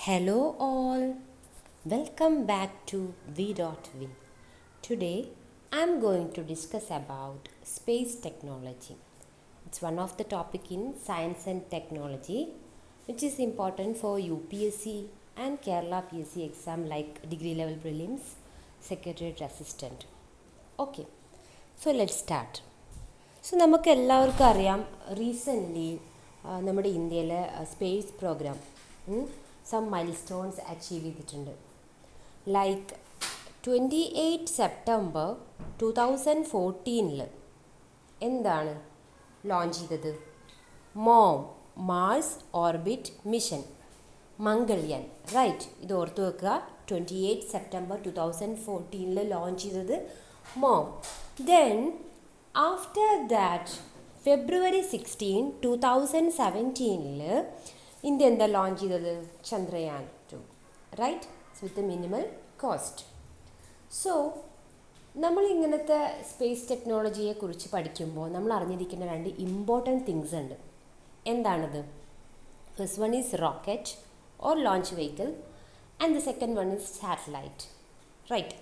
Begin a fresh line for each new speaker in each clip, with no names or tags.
Hello all, welcome back to V.V. Today I am going to discuss about space technology. It's one of the topic in science and technology which is important for UPSC and Kerala PSC exam like degree level prelims, secretariat assistant. Okay, so let's start. So നമുക്ക് എല്ലാവർക്കും അറിയാം recently നമ്മുടെ ഇന്ത്യയിലെ space programme some milestones achieve ചെയ്തിട്ടുണ്ട്. Like 28 September 2014 എന്താണ് launch ചെയ്തത്? Mars orbit mission, Mangalyaan, right? ഇത് ഓർത്ത് വെക്കുക. 28 സെപ്റ്റംബർ 2014 ലോഞ്ച് ചെയ്തത് then after that February 16, 2017 India എന്താ ലോഞ്ച് ചെയ്തത്? Chandrayaan 2, right? With minimal cost. So നമ്മൾ ഇങ്ങനത്തെ സ്പേസ് ടെക്നോളജിയെ കുറിച്ച് പഠിക്കുമ്പോൾ നമ്മൾ അറിഞ്ഞിരിക്കുന്ന രണ്ട് ഇമ്പോർട്ടൻറ്റ് തിങ്സ് ഉണ്ട്. എന്താണത്? First one is rocket or launch vehicle and the second one is satellite, right?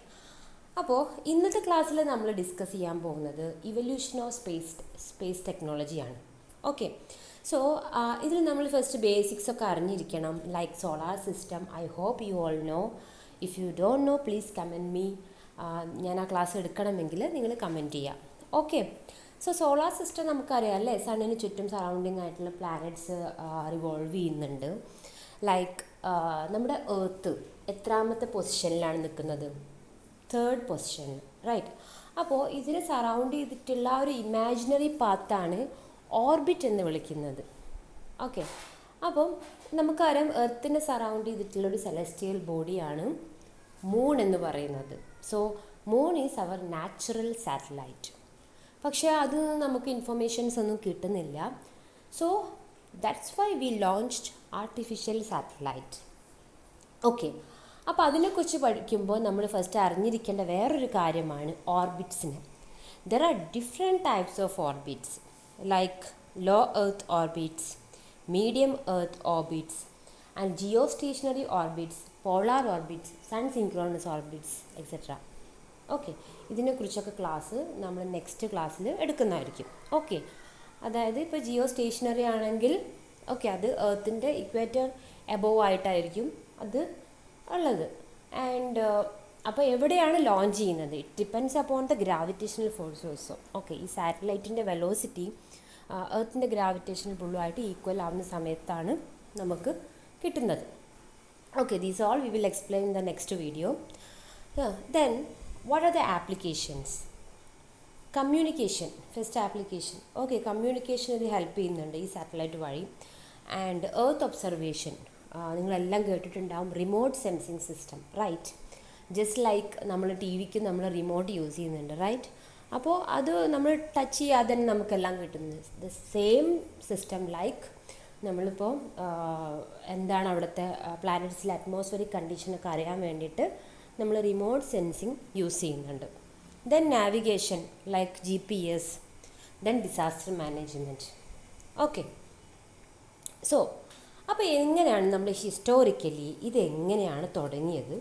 അപ്പോൾ ഇന്നത്തെ ക്ലാസ്സിൽ നമ്മൾ ഡിസ്കസ് ചെയ്യാൻ പോകുന്നത് ഇവല്യൂഷൻ ഓഫ് സ്പേസ് ടെക്നോളജിയാണ്. ഓക്കെ, സോ ഇതിൽ നമ്മൾ ഫസ്റ്റ് ബേസിക്സ് ഒക്കെ അറിഞ്ഞിരിക്കണം. Like solar system, I hope you all know. If you don't know please comment me. ഞാൻ ആ ക്ലാസ് എടുക്കണമെങ്കിൽ നിങ്ങൾ കമൻറ്റ് ചെയ്യാം. ഓക്കെ, സോ സോളാർ സിസ്റ്റം നമുക്കറിയാം അല്ലേ? സണ്ണിന് ചുറ്റും സറൗണ്ടിങ് ആയിട്ടുള്ള പ്ലാനറ്റ്സ് റിവോൾവ് ചെയ്യുന്നുണ്ട്. ലൈക്ക് നമ്മുടെ എർത്ത് എത്രാമത്തെ പൊസിഷനിലാണ് നിൽക്കുന്നത്? 3rd പൊസിഷനിൽ, റൈറ്റ്? അപ്പോൾ ഇതിനെ സറൗണ്ട് ചെയ്തിട്ടുള്ള ഒരു ഇമാജിനറി പാത്താണ് ഓർബിറ്റ് എന്ന് വിളിക്കുന്നത്. ഓക്കെ, അപ്പം നമുക്കറിയാം എർത്തിനെ സറൗണ്ട് ചെയ്തിട്ടുള്ളൊരു സെലസ്റ്റിയൽ ബോഡിയാണ് മൂൺ എന്ന് പറയുന്നത്. So moon is our natural satellite. പക്ഷേ അത് നമുക്ക് ഇൻഫർമേഷൻസ് ഒന്നും കിട്ടുന്നില്ല. So that's why we launched artificial satellite. Okay, അപ്പോൾ അതിനെക്കുറിച്ച് പഠിക്കുമ്പോൾ നമ്മൾ ഫസ്റ്റ് അറിഞ്ഞിരിക്കേണ്ട വേറൊരു കാര്യമാണ് ഓർബിറ്റ്സിന്. There are different types of orbits like low earth orbits, medium earth orbits and geostationary orbits, polar orbits, sun synchronous orbits etcetera. Okay, ഇതിനെക്കുറിച്ചൊക്കെ ക്ലാസ് നമ്മൾ നെക്സ്റ്റ് ക്ലാസ്സിൽ എടുക്കുന്നതായിരിക്കും. ഓക്കെ, അതായത് ഇപ്പോൾ ജിയോ സ്റ്റേഷനറി ആണെങ്കിൽ ഓക്കെ, അത് എർത്തിൻ്റെ ഇക്വേറ്റർ എബോവ് ആയിട്ടായിരിക്കും അത് ഉള്ളത്. ആൻഡ് അപ്പോൾ എവിടെയാണ് ലോഞ്ച് ചെയ്യുന്നത്? It depends upon the gravitational force also. Okay, ഈ സാറ്റലൈറ്റിൻ്റെ വെലോസിറ്റി എർത്തിൻ്റെ ഗ്രാവിറ്റേഷണൽ പുള്ളുമായിട്ട് ഈക്വൽ ആവുന്ന സമയത്താണ് നമുക്ക് കിട്ടുന്നത്. Okay, these all we will explain in the next video. Then what are the applications? Communication, first application. Okay, communication ഇത് help ചെയ്യുന്നുണ്ട് ഈ സാറ്റലൈറ്റ് വഴി. ആൻഡ് എർത്ത് ഒബ്സർവേഷൻ, നിങ്ങളെല്ലാം കേട്ടിട്ടുണ്ടാവും, remote sensing system, right? Just like നമ്മൾ ടി വിക്ക് നമ്മൾ റിമോട്ട് യൂസ് ചെയ്യുന്നുണ്ട്, റൈറ്റ്? അപ്പോൾ അത് നമ്മൾ ടച്ച് ചെയ്യാതെ തന്നെ നമുക്കെല്ലാം കിട്ടുന്നത്. ദ സെയിം സിസ്റ്റം ലൈക്ക് നമ്മളിപ്പോൾ എന്താണ് അവിടുത്തെ പ്ലാനറ്റ്സിലെ അറ്റ്മോസ്ഫിയറിക് കണ്ടീഷനൊക്കെ അറിയാൻ വേണ്ടിയിട്ട് നമ്മൾ റിമോട്ട് സെൻസിങ് യൂസ് ചെയ്യുന്നുണ്ട്. Then navigation like GPS, then disaster management. Okay, so അപ്പോൾ എങ്ങനെയാണ് നമ്മൾ ഹിസ്റ്റോറിക്കലി ഇതെങ്ങനെയാണ് തുടങ്ങിയത്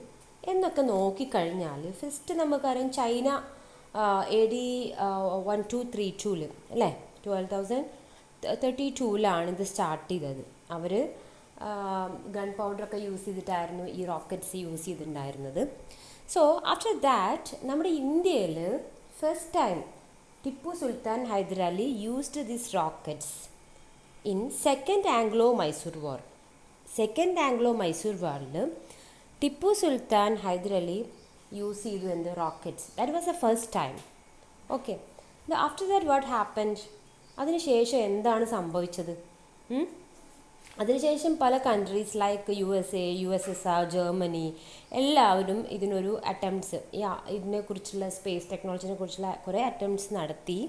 എന്നൊക്കെ നോക്കിക്കഴിഞ്ഞാൽ ഫസ്റ്റ് നമുക്കറിയാം ചൈന AD 1232 അല്ലേ, 1232 ഇത് സ്റ്റാർട്ട് ചെയ്തത്. അവർ ഗൺ പൗഡറൊക്കെ യൂസ് ചെയ്തിട്ടായിരുന്നു ഈ റോക്കറ്റ്സ് യൂസ് ചെയ്തിട്ടുണ്ടായിരുന്നത്. സോ ആഫ്റ്റർ ദാറ്റ് നമ്മുടെ ഇന്ത്യയിൽ first time Tipu Sultan Hyder Ali used this rockets in second Anglo Mysore war. Second Anglo Mysore വാറിൽ ടിപ്പു സുൽത്താൻ ഹൈദർ അലി യൂസ് ചെയ്തു എന്ത്? Rockets. That was a first time. Okay, after that what happened? അതിനുശേഷം എന്താണ് സംഭവിച്ചത്? അതിനുശേഷം പല countries like USA, USSR, Germany എല്ലാവരും ഇതിനൊരു അറ്റംപ്റ്റ്സ് ഇതിനെക്കുറിച്ചുള്ള സ്പേസ് ടെക്നോളജിനെ കുറിച്ചുള്ള കുറേ അറ്റംപ്റ്റ്സ് നടത്തി.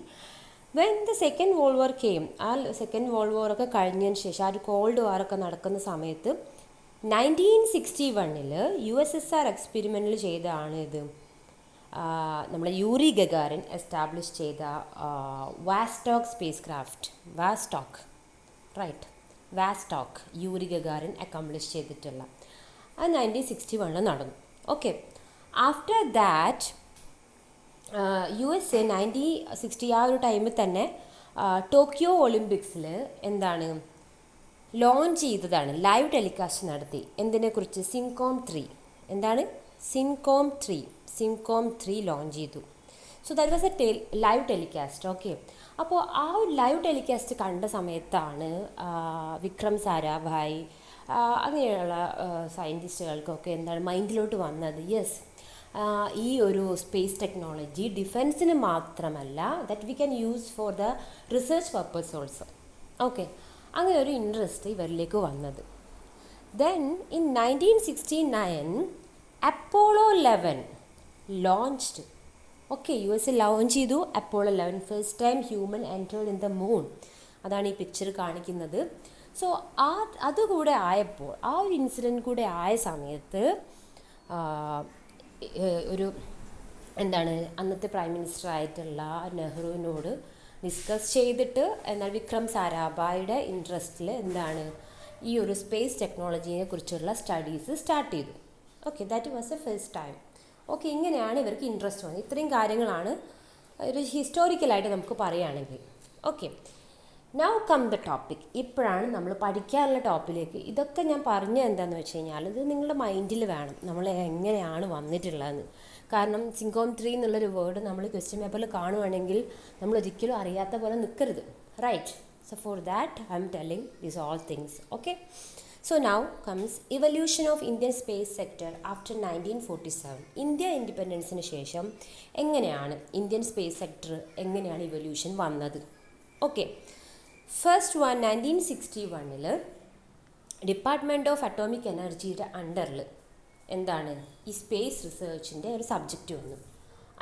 When the second world war came, ആ സെക്കൻഡ് വേൾഡ് വാറൊക്കെ കഴിഞ്ഞതിന് ശേഷം ആ ഒരു കോൾഡ് വാറൊക്കെ നടക്കുന്ന സമയത്ത് 1961 USSR എക്സ്പെരിമെൻറ്റിൽ ചെയ്തതാണ് ഇത് നമ്മൾ യൂറി ഗഗാറിൻ എസ്റ്റാബ്ലിഷ് ചെയ്ത Vostok spacecraft. Vostok, right? Vostok Yuri Gagarin accomplish ചെയ്തിട്ടുള്ള അത് 1961 നടന്നു. ഓക്കെ, ആഫ്റ്റർ ദാറ്റ് USA 1960 ആ ഒരു ടൈമിൽ തന്നെ ടോക്കിയോ ഒളിമ്പിക്സിൽ എന്താണ് ലോഞ്ച് ചെയ്തതാണ്, ലൈവ് ടെലികാസ്റ്റ് നടത്തി. എന്തിനെക്കുറിച്ച്? സിൻകോം 3. എന്താണ്? സിൻകോം 3 ലോഞ്ച് ചെയ്തു. So that was A live telecast. Okay, അപ്പോൾ ആ ഒരു ലൈവ് ടെലികാസ്റ്റ് കണ്ട സമയത്താണ് വിക്രം സാരാഭായ് അങ്ങനെയുള്ള സയൻറ്റിസ്റ്റുകൾക്കൊക്കെ എന്താണ് മൈൻഡിലോട്ട് വന്നത്, യെസ്, ഈ ഒരു സ്പേസ് ടെക്നോളജി ഡിഫെൻസിന് മാത്രമല്ല, that we can use for the research purpose also. Okay, അങ്ങനെ ഒരു ഇൻട്രസ്റ്റ് ഇവരിലേക്ക് വന്നത്. Then in 1969 Apollo 11 launched. Okay, USA launch ചെയ്തു Apollo 11, first time human entered in the moon. അതാണ് ഈ പിക്ചർ കാണിക്കുന്നത്. സോ അതുകൂടെ ആയപ്പോൾ, ആ ഒരു ഇൻസിഡൻറ്റ് കൂടെ ആയ സമയത്ത് ഒരു എന്താണ് അന്നത്തെ പ്രൈം മിനിസ്റ്റർ ആയിട്ടുള്ള നെഹ്റുവിനോട് ഡിസ്കസ് ചെയ്തിട്ട് എന്നാൽ വിക്രം സാരാഭായുടെ ഇൻട്രസ്റ്റിൽ എന്താണ് ഈ ഒരു സ്പേസ് ടെക്നോളജിയെ കുറിച്ചുള്ള സ്റ്റഡീസ് സ്റ്റാർട്ട് ചെയ്തു. Okay, that was a first time. Okay, ഇങ്ങനെയാണ് ഇവർക്ക് ഇൻട്രസ്റ്റ് വന്നത്. ഇത്രയും കാര്യങ്ങളാണ് ഒരു ഹിസ്റ്റോറിക്കലായിട്ട് നമുക്ക് പറയുകയാണെങ്കിൽ. Okay, now come the topic. ഇപ്പോഴാണ് നമ്മൾ പഠിക്കാനുള്ള ടോപ്പിലേക്ക്. ഇതൊക്കെ ഞാൻ പറഞ്ഞത് എന്താണെന്ന് വെച്ച് കഴിഞ്ഞാൽ ഇത് നിങ്ങളുടെ മൈൻഡിൽ വേണം, നമ്മൾ എങ്ങനെയാണ് വന്നിട്ടുള്ളതെന്ന്. കാരണം സിൻകോം 3 എന്നുള്ളൊരു വേർഡ് നമ്മൾ ക്വസ്റ്റ്യൻ പേപ്പറിൽ കാണുവാണെങ്കിൽ നമ്മൾ ഒരിക്കലും അറിയാത്ത പോലെ നിൽക്കരുത്, right? So for that I am telling these all things. Okay, so now comes evolution of Indian space sector after 1947. India ഇൻഡിപെൻഡൻസിന് ശേഷം എങ്ങനെയാണ് ഇന്ത്യൻ സ്പേസ് സെക്ടർ എങ്ങനെയാണ് ഇവല്യൂഷൻ വന്നത്? Okay, first one 1961 department of atomic എനർജിയുടെ അണ്ടറിൽ എന്താണ് ഈ space റിസർച്ചിൻ്റെ ഒരു സബ്ജക്റ്റ് വന്നു.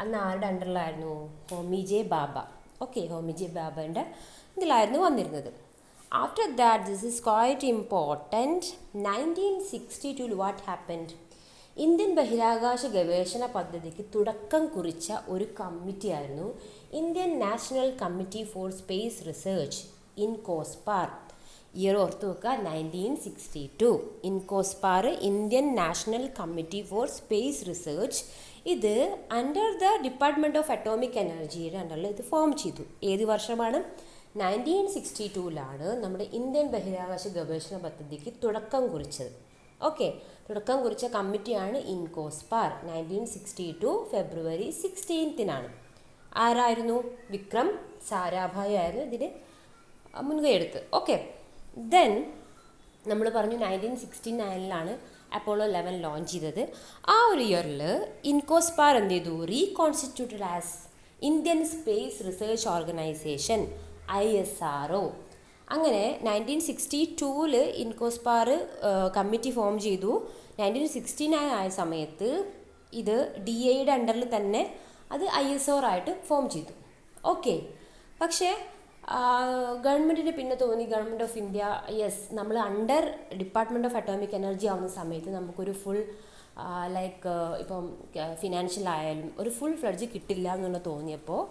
അന്ന് ആരുടെ അണ്ടറിലായിരുന്നു? Homi J Bhabha. Okay, Homi J ഭാഭൻ്റെ ഇതിലായിരുന്നു വന്നിരുന്നത്. After that this is quite important. 1962 what happened? Indian ബഹിരാകാശ ഗവേഷണ പദ്ധതിക്ക് തുടക്കം കുറിച്ച ഒരു കമ്മിറ്റിയായിരുന്നു Indian national committee for space research, INCOSPAR. Year ഓർത്ത് വെക്കുക, 1962. INCOSPAR, Indian national committee for space research. ഇത് under the department of atomic എനർജിയുടെ അണ്ടറിൽ ഇത് ഫോം ചെയ്തു. ഏത് വർഷമാണ്? 1962 നമ്മുടെ ഇന്ത്യൻ ബഹിരാകാശ ഗവേഷണ പദ്ധതിക്ക് തുടക്കം കുറിച്ചത്. ഓക്കെ, തുടക്കം കുറിച്ച കമ്മിറ്റിയാണ് ഇൻകോസ്പാർ. 1962 ഫെബ്രുവരി 16 ആരായിരുന്നു? വിക്രം സാരാഭായ് ആയിരുന്നു ഇതിന് മുൻകൈയെടുത്ത്. ഓക്കെ, ദെൻ നമ്മൾ പറഞ്ഞു 1969 അപ്പോളോ 11 ലോഞ്ച് ചെയ്തത്. ആ ഒരു ഇയറിൽ ഇൻകോസ്പാർ എന്ത് ചെയ്തു? Reconstituted as Indian space research organisation, ISRO. അങ്ങനെ 1962 ഇൻകോസ്പാർ കമ്മിറ്റി ഫോം ചെയ്തു. 1969 ആയ സമയത്ത് ഇത് DAയുടെ അണ്ടറിൽ തന്നെ അത് ISRO ആയിട്ട് ഫോം ചെയ്തു. ഓക്കെ, പക്ഷേ ഗവൺമെൻറ്റിന് പിന്നെ തോന്നി, ഗവൺമെൻറ് ഓഫ് ഇന്ത്യ, യെസ്, നമ്മൾ under department of atomic energy ആവുന്ന സമയത്ത് നമുക്കൊരു ഫുൾ ഇപ്പം ഫിനാൻഷ്യൽ ആയാലും ഒരു ഫുൾ ഫ്ലഡ്ജ് കിട്ടില്ല എന്നുള്ള തോന്നിയപ്പോൾ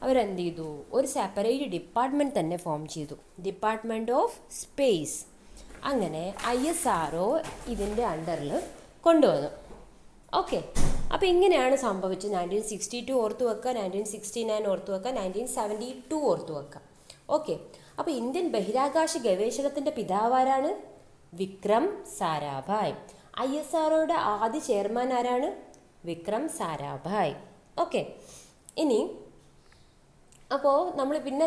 അവരെന്ത് ചെയ്തു? ഒരു സെപ്പറേറ്റ് ഡിപ്പാർട്ട്മെൻറ്റ് തന്നെ ഫോം ചെയ്തു, ഡിപ്പാർട്ട്മെൻറ്റ് ഓഫ് സ്പേസ്. അങ്ങനെ ISRO ഇതിൻ്റെ അണ്ടറിൽ കൊണ്ടുവന്നു. ഓക്കെ, അപ്പോൾ ഇങ്ങനെയാണ് സംഭവിച്ചത്. 1962 ഓർത്ത് വെക്കുക, 1969 ഓർത്ത് വെക്കുക, 1972 ഓർത്ത് വെക്കുക. ഓക്കെ, അപ്പോൾ ഇന്ത്യൻ ബഹിരാകാശ ഗവേഷണത്തിൻ്റെ പിതാവാരാണ്? വിക്രം സാരാഭായ്. ISROയുടെ ആദ്യ ചെയർമാൻ ആരാണ്? വിക്രം സാരാഭായ്. ഓക്കെ, ഇനി അപ്പോൾ നമ്മൾ പിന്നെ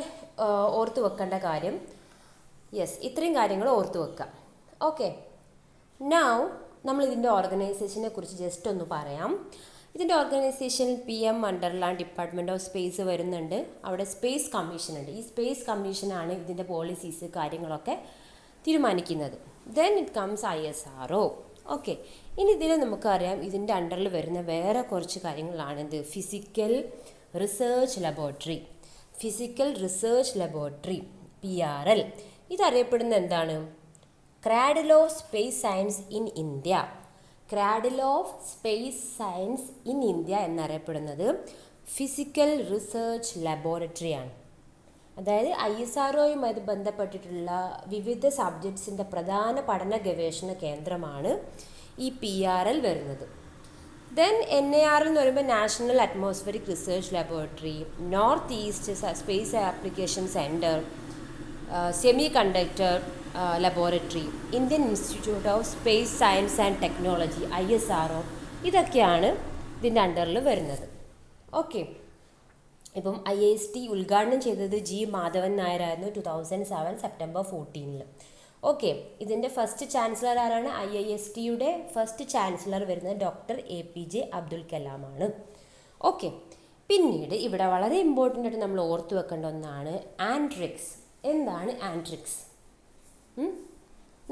ഓർത്ത് വെക്കേണ്ട കാര്യം, യെസ്, ഇത്രയും കാര്യങ്ങൾ ഓർത്ത് വെക്കാം. ഓക്കെ, നൗ നമ്മൾ ഇതിൻ്റെ ഓർഗനൈസേഷനെ കുറിച്ച് ജസ്റ്റ് ഒന്ന് പറയാം. ഇതിൻ്റെ ഓർഗനൈസേഷൻ PM അണ്ടറിലാണ് ഡിപ്പാർട്ട്മെൻറ്റ് ഓഫ് സ്പേസ് വരുന്നുണ്ട്. അവിടെ സ്പേസ് കമ്മീഷൻ ഉണ്ട്. ഈ സ്പേസ് കമ്മീഷനാണ് ഇതിൻ്റെ പോളിസീസ് കാര്യങ്ങളൊക്കെ തീരുമാനിക്കുന്നത്. Then it comes ISRO. Okay, ഇനി ഇതിൽ നമുക്കറിയാം ഇതിൻ്റെ അണ്ടറിൽ വരുന്ന വേറെ കുറച്ച് കാര്യങ്ങളാണിത്. Physical research laboratory, PRL. ഇതറിയപ്പെടുന്ന എന്താണ്? Cradle of space science in India. Cradle of space science in India എന്നറിയപ്പെടുന്നത് ഫിസിക്കൽ റിസർച്ച് ലബോറട്ടറിയാണ്. അതായത് ISROയുമായി ബന്ധപ്പെട്ടിട്ടുള്ള വിവിധ സബ്ജക്ട്സിൻ്റെ പ്രധാന പഠന ഗവേഷണ കേന്ദ്രമാണ് ഈ PRL വരുന്നത്. ദെൻ NARL എന്ന് പറയുമ്പോൾ national atmospheric research laboratory, north east space application centre, semi conductor laboratory, Indian institute of space science and technology ISRO, ഇതൊക്കെയാണ് ഇതിൻ്റെ അണ്ടറിൽ വരുന്നത്. ഓക്കെ, ഇപ്പം IIST ഉദ്ഘാടനം ചെയ്തത് G. മാധവൻ നായരായിരുന്നു 2007 സെപ്റ്റംബർ 14. ഓക്കെ, ഇതിൻ്റെ ഫസ്റ്റ് ചാൻസലർ ആരാണ്? IISTയുടെ ഫസ്റ്റ് ചാൻസലർ വരുന്നത് ഡോക്ടർ APJ അബ്ദുൽ കലാമാണ്. ഓക്കെ, പിന്നീട് ഇവിടെ വളരെ ഇമ്പോർട്ടൻ്റ് ആയിട്ട് നമ്മൾ ഓർത്തു വെക്കേണ്ട ഒന്നാണ് ആൻട്രിക്സ്. എന്താണ് ആൻട്രിക്സ്?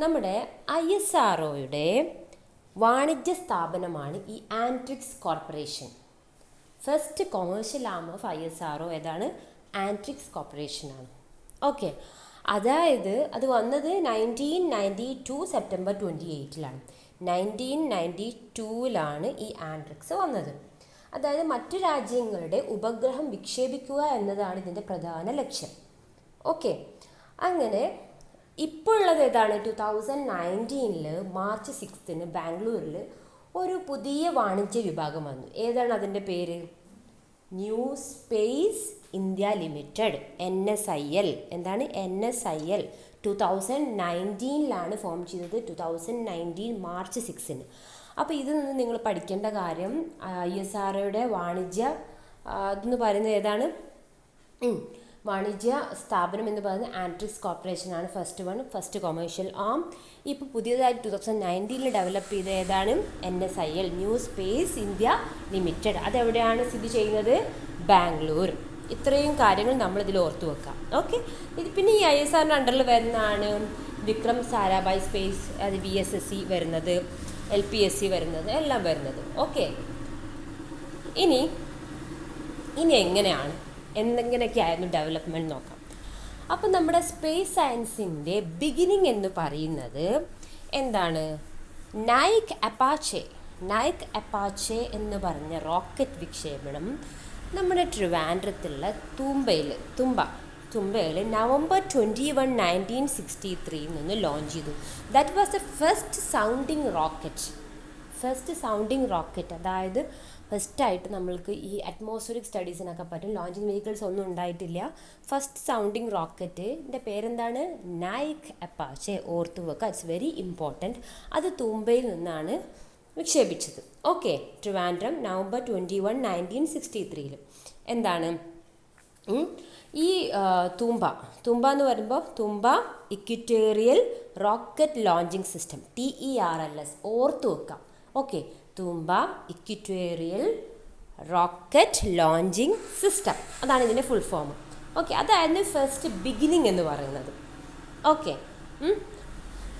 നമ്മുടെ ISROയുടെ വാണിജ്യ സ്ഥാപനമാണ് ഈ Antrix corporation. First commercial arm of ISRO ഏതാണ്? ആൻട്രിക്സ് കോർപ്പറേഷനാണ്. ഓക്കെ, അതായത് അത് വന്നത് 1992 സെപ്റ്റംബർ 28 1992 ഈ ആൻട്രിക്സ് വന്നത്. അതായത് മറ്റു രാജ്യങ്ങളുടെ ഉപഗ്രഹം വിക്ഷേപിക്കുക എന്നതാണ് ഇതിൻ്റെ പ്രധാന ലക്ഷ്യം. ഓക്കെ, അങ്ങനെ ഇപ്പോൾ ഉള്ളത് ഏതാണ്? 2019 മാർച്ച് 6 ബാംഗ്ലൂരിൽ ഒരു പുതിയ വാണിജ്യ വിഭാഗം വന്നു. ഏതാണ് അതിൻ്റെ പേര്? New space India limited, NSIL. എന്താണ്? NSIL 2019 ഫോം ചെയ്തത്, 2019 മാർച്ച് 6. അപ്പോൾ ഇതിൽ നിന്ന് നിങ്ങൾ പഠിക്കേണ്ട കാര്യം ISROയുടെ വാണിജ്യ ഇതെന്ന് പറയുന്നത് ഏതാണ്? വാണിജ്യ സ്ഥാപനം എന്ന് പറയുന്നത് ആൻട്രിക്സ് കോർപ്പറേഷനാണ് ഫസ്റ്റ് കൊമേഴ്ഷ്യൽ ആം. ഇപ്പോൾ പുതിയതായിട്ട് 2019 ഡെവലപ്പ് ചെയ്ത ഏതാണ്? NSIL, new space India limited. അതെവിടെയാണ് സ്ഥിതി ചെയ്യുന്നത്? ബാംഗ്ലൂർ. ഇത്രയും കാര്യങ്ങൾ നമ്മളിതിൽ ഓർത്തു വെക്കാം. ഓക്കെ, ഇത് പിന്നെ ഈ ISROയുടെ അണ്ടറിൽ വരുന്നതാണ് വിക്രം സാരാഭായ് സ്പേസ്, അത് VSSC വരുന്നത്, LPSC വരുന്നത്, എല്ലാം വരുന്നത്. ഓക്കെ, ഇനി എങ്ങനെയാണ് എന്തെങ്കിലുമൊക്കെയായിരുന്നു ഡെവലപ്മെൻറ്റ് നോക്കാം. അപ്പം നമ്മുടെ സ്പേസ് സയൻസിൻ്റെ ബിഗിനിങ് എന്ന് പറയുന്നത് എന്താണ്? നൈക് അപ്പാച്ചെ എന്ന് പറഞ്ഞ റോക്കറ്റ് വിക്ഷേപണം നമ്മുടെ ട്രിവാൻഡ്രത്തുള്ള തുമ്പയിൽ നവംബർ 21, 1963 നിന്ന് ലോഞ്ച് ചെയ്തു. That was the first sounding rocket. അതായത് ഫസ്റ്റായിട്ട് നമ്മൾക്ക് ഈ അറ്റ്മോസ്ഫിയറിക് സ്റ്റഡീസിനൊക്കെ പറ്റും. ലോഞ്ചിങ് വെഹിക്കിൾസ് ഒന്നും ഉണ്ടായിട്ടില്ല. ഫസ്റ്റ് സൗണ്ടിങ് റോക്കറ്റിൻ്റെ പേരെന്താണ്? Nike Apache. ഓർത്തു വെക്കുക, ഇറ്റ്സ് വെരി ഇമ്പോർട്ടൻറ്റ്. അത് തൂമ്പയിൽ നിന്നാണ് വിക്ഷേപിച്ചത്. Okay, Trivandrum November 21, 1963. എന്താണ് ഈ തൂമ്പ എന്ന് പറയുമ്പോൾ Thumba equatorial rocket launching system, TERLS. ഓർത്തു വെക്കാം. ഓക്കെ, തൂമ്പ ഇക്വിറ്റോറിയൽ റോക്കറ്റ് ലോഞ്ചിങ് സിസ്റ്റം, അതാണ് ഇതിൻ്റെ ഫുൾ ഫോം. ഓക്കെ, അതായിരുന്നു ഫസ്റ്റ് ബിഗിനിങ് എന്ന് പറയുന്നത്. ഓക്കെ,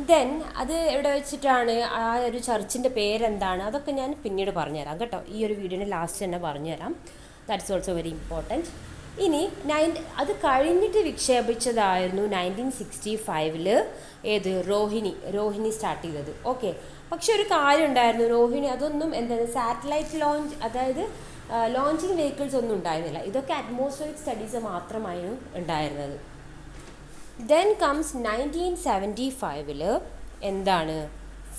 ദെൻ അത് എവിടെ വെച്ചിട്ടാണ്? ആ ഒരു ചർച്ചിൻ്റെ പേരെന്താണ്? അതൊക്കെ ഞാൻ പിന്നീട് പറഞ്ഞുതരാം കേട്ടോ. ഈ ഒരു വീഡിയോയുടെ ലാസ്റ്റ് തന്നെ പറഞ്ഞുതരാം. That's also very important. ഇനി അത് കഴിഞ്ഞിട്ട് വിക്ഷേപിച്ചതായിരുന്നു 1965 ഏത്? രോഹിണി സ്റ്റാർട്ട് ചെയ്തത്. ഓക്കെ, പക്ഷെ ഒരു കാര്യം ഉണ്ടായിരുന്നു, രോഹിണി അതൊന്നും എന്താണ് സാറ്റലൈറ്റ് ലോഞ്ച്, അതായത് ലോഞ്ചിങ് വെഹിക്കിൾസ് ഒന്നും ഉണ്ടായിരുന്നില്ല. ഇതൊക്കെ അറ്റ്മോസ്ഫിയറിക് സ്റ്റഡീസ് മാത്രമായിരുന്നു ഉണ്ടായിരുന്നത്. ദെൻ കംസ് 1975 എന്താണ്?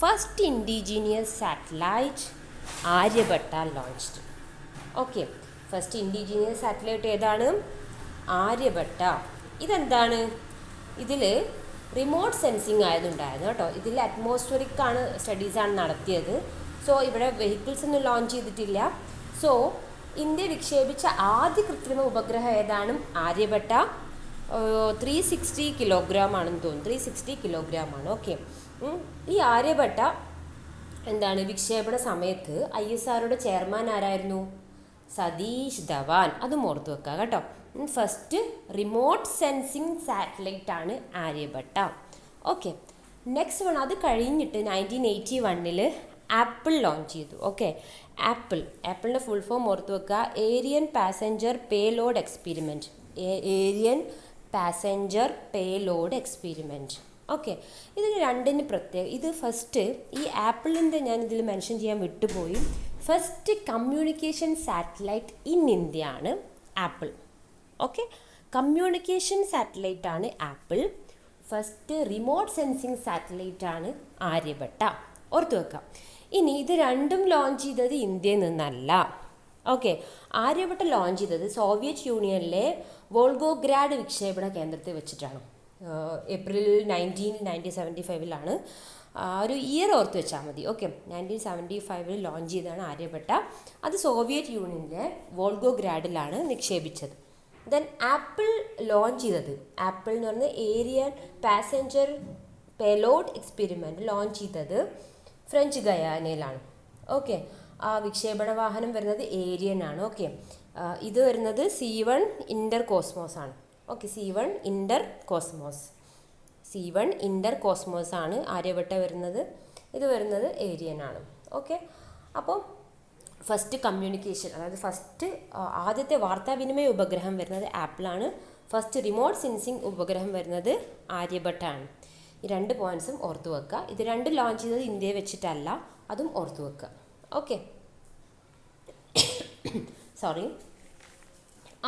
First indigenous satellite Aryabhata launched. Okay, first indigenous satellite ഏതാണ്? ആര്യഭട്ട. ഇതെന്താണ്? ഇതിൽ റിമോട്ട് സെൻസിങ് ആയതുണ്ടായിരുന്നു കേട്ടോ. ഇതിൽ അറ്റ്മോസ്ഫിയറിക് സ്റ്റഡീസാണ് നടത്തിയത്. സോ ഇവിടെ വെഹിക്കിൾസ് ഒന്നും ലോഞ്ച് ചെയ്തിട്ടില്ല. സോ ഇന്ത്യ വിക്ഷേപിച്ച ആദ്യ കൃത്രിമ ഉപഗ്രഹം ഏതാണ്? ആര്യഭട്ട. 360 കിലോഗ്രാം ആണെന്ന് തോന്നുന്നു. 360 കിലോഗ്രാം ആണ്. ഓക്കെ, ഈ ആര്യഭട്ട എന്താണ് വിക്ഷേപണ സമയത്ത് ISROയുടെ ചെയർമാൻ ആരായിരുന്നു? സതീഷ് ധവാൻ. അതും ഓർത്ത് വെക്കുക കേട്ടോ. ഫസ്റ്റ് റിമോട്ട് സെൻസിങ് സാറ്റലൈറ്റ് ആണ് ആര്യഭട്ട. Okay, next one. അത് കഴിഞ്ഞിട്ട് 1981 ആപ്പിൾ ലോഞ്ച് ചെയ്തു. ഓക്കെ, ആപ്പിളിൻ്റെ ഫുൾ ഫോം ഓർത്ത് വെക്കുക. Aryan passenger payload experiment. Okay, ഇതിന് രണ്ടിന് പ്രത്യേകം. ഇത് ഫസ്റ്റ് ഈ ആപ്പിളിൻ്റെ ഞാൻ ഇതിൽ മെൻഷൻ ചെയ്യാൻ വിട്ടുപോയി. First communication satellite in India ആണ് ആപ്പിൾ. ഓക്കെ, കമ്മ്യൂണിക്കേഷൻ സാറ്റലൈറ്റ് ആണ് apple. First remote sensing satellite ആണ് ആര്യഭട്ട. ഓർത്ത് വെക്കാം. ഇനി ഇത് രണ്ടും ലോഞ്ച് ചെയ്തത് ഇന്ത്യയിൽ നിന്നല്ല. ഓക്കെ, ആര്യഭട്ട ലോഞ്ച് ചെയ്തത് സോവിയറ്റ് യൂണിയനിലെ വോൾഗോഗ്രാഡ് വിക്ഷേപണ കേന്ദ്രത്തിൽ വെച്ചിട്ടാണ്. ഏപ്രിൽ 1975 ഒരു ഇയർ ഓർത്ത് വെച്ചാൽ മതി. ഓക്കെ, 1975 ലോഞ്ച് ചെയ്തതാണ് ആര്യഭട്ട. അത് സോവിയറ്റ് യൂണിയനിലെ വോൾഗോഗ്രാഡിലാണ് നിക്ഷേപിച്ചത്. ദെൻ ആപ്പിൾ ലോഞ്ച് ചെയ്തത്, ആപ്പിൾ എന്ന് പറഞ്ഞ Aryan passenger payload experiment launch ചെയ്തത് ഫ്രഞ്ച് ഗയാനയിലാണ്. ഓക്കെ, ആ വിക്ഷേപണ വാഹനം വരുന്നത് ഏരിയൻ ആണ്. ഓക്കെ, ഇത് വരുന്നത് C1 ഇൻ്റർ കോസ്മോസ് ആണ്. ഓക്കെ, C1 ഇൻ്റർ കോസ്മോസ് ആണ് ആര്യഭട്ട വരുന്നത്. ഇത് വരുന്നത് ഏരിയൻ ആണ്. ഓക്കെ, അപ്പോൾ ഫസ്റ്റ് കമ്മ്യൂണിക്കേഷൻ, അതായത് ഫസ്റ്റ് ആദ്യത്തെ വാർത്താവിനിമയ ഉപഗ്രഹം വരുന്നത് ആപ്പിളാണ്. ഫസ്റ്റ് റിമോട്ട് സെൻസിങ് ഉപഗ്രഹം വരുന്നത് ആര്യഭട്ടാണ്. ഈ 2 പോയിൻറ്റ്സും ഓർത്തു വെക്കുക. ഇത് രണ്ടും ലോഞ്ച് ചെയ്തത് ഇന്ത്യയെ വെച്ചിട്ടല്ല, അതും ഓർത്തു വെക്കുക. Okay, sorry.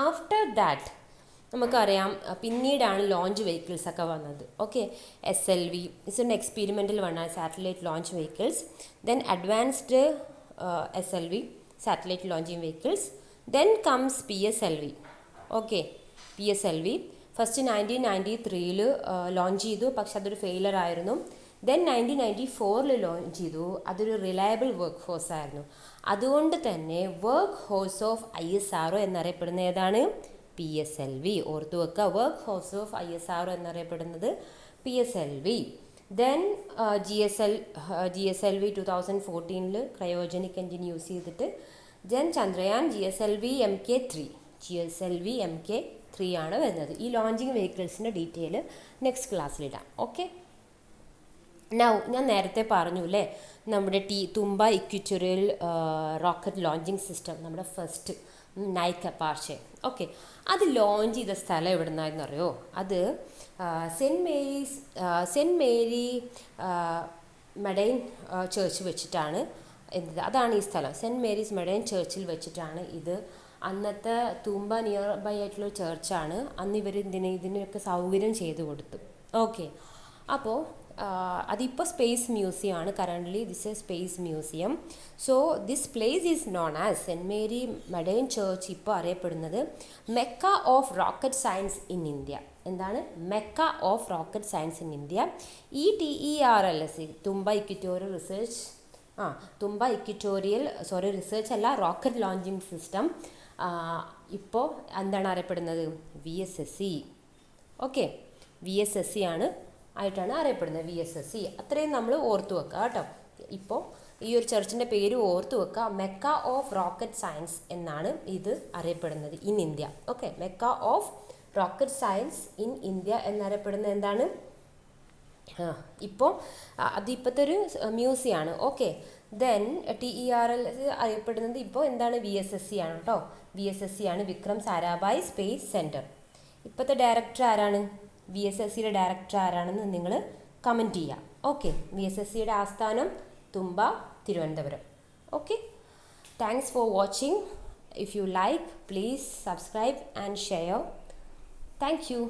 ആഫ്റ്റർ ദാറ്റ് നമുക്കറിയാം പിന്നീടാണ് ലോഞ്ച് വെഹിക്കിൾസ് ഒക്കെ വന്നത്. Okay, SLV is experimental one satellite launch vehicles. Then advanced SLV satellite launching vehicles. Then comes PSLV. Okay, PSLV first 1993 launch ചെയ്തു, പക്ഷെ അതൊരു ഫെയിലർ ആയിരുന്നു. ദെൻ 1994 ലോഞ്ച് ചെയ്തു. അതൊരു റിലയബിൾ വർക്ക് ഹോഴ്സ് ആയിരുന്നു. അതുകൊണ്ട് തന്നെ വർക്ക് ഹോഴ്സ് ഓഫ് ISRO എന്നറിയപ്പെടുന്ന ഏതാണ്? PSLV. ഓർത്തു വെക്കുക, വർക്ക് ഹോഴ്സ് ഓഫ് ISRO എന്നറിയപ്പെടുന്നത് PSLV. Then GSLV 2014 cryogenic engine use ചെയ്തിട്ട്. ദെൻ ചന്ദ്രയാൻ GSLV MK3 ആണ് വരുന്നത്. ഈ ലോഞ്ചിങ് വെഹിക്കിൾസിൻ്റെ ഡീറ്റെയിൽ നെക്സ്റ്റ് ക്ലാസ്സിലിടാം. ഓക്കെ, ഞാൻ നേരത്തെ പറഞ്ഞു അല്ലേ, നമ്മുടെ തുമ്പ ഇക്വിറ്റോറിയൽ റോക്കറ്റ് ലോഞ്ചിങ് സിസ്റ്റം, നമ്മുടെ ഫസ്റ്റ് നൈക്ക് അപ്പാർച്ചെ. ഓക്കെ, അത് ലോഞ്ച് ചെയ്ത സ്ഥലം എവിടെ നിന്നായിരുന്നു അറിയോ? അത് സെൻറ്റ് മേരി മെഡൈൻ ചേർച്ച് വെച്ചിട്ടാണ്. അതാണ് ഈ സ്ഥലം. സെൻറ്റ് മേരീസ് മെഡൈൻ ചേർച്ചിൽ വെച്ചിട്ടാണ് ഇത്. അന്നത്തെ തുമ്പ നിയർ ബൈ ആയിട്ടുള്ള ചേർച്ചാണ്. അന്ന് ഇവർ ഇതിനൊക്കെ സൗകര്യം ചെയ്തു കൊടുത്തു. ഓക്കെ, അപ്പോൾ അതിപ്പോൾ സ്പേസ് മ്യൂസിയം ആണ്. Currently this a space museum. So this place is known as Saint Mary Magdalene church. ഇപ്പോൾ അറിയപ്പെടുന്നത് Mecca of rocket science in India. എന്താണ് Mecca of rocket science in India? TERLS, Thumba equatorial research അല്ല, rocket launching system. ഇപ്പോൾ എന്താണ് അറിയപ്പെടുന്നത്? VSSC. Okay, VSSC ആയിട്ടാണ് അറിയപ്പെടുന്നത്. VSSC അത്രയും നമ്മൾ ഓർത്തു വെക്കുക കേട്ടോ. ഇപ്പോൾ ഈ ഒരു ചർച്ചിൻ്റെ പേര് ഓർത്തു വെക്കുക. മെക്ക ഓഫ് റോക്കറ്റ് സയൻസ് എന്നാണ് ഇത് അറിയപ്പെടുന്നത് in India. Okay, Mecca of rocket science in India എന്നറിയപ്പെടുന്നത് എന്താണ്? ഇപ്പോൾ അതിപ്പോഴത്തെ ഒരു മ്യൂസിയമാണ്. ഓക്കെ, ദെൻ TERLS അറിയപ്പെടുന്നത് ഇപ്പോൾ എന്താണ്? VSSC ആണ് കേട്ടോ. VSSC ആണ്, വിക്രം സാരാഭായ് സ്പേസ് സെൻറ്റർ. ഇപ്പോഴത്തെ ഡയറക്ടർ ആരാണ്? VSSCയുടെ ഡയറക്ടർ ആരാണെന്ന് നിങ്ങൾ കമൻറ്റ് ചെയ്യുക. ഓക്കെ, VSSCയുടെ ആസ്ഥാനം Thumba, Thiruvananthapuram. Okay, thanks for watching. If you like, please subscribe and share. Thank U.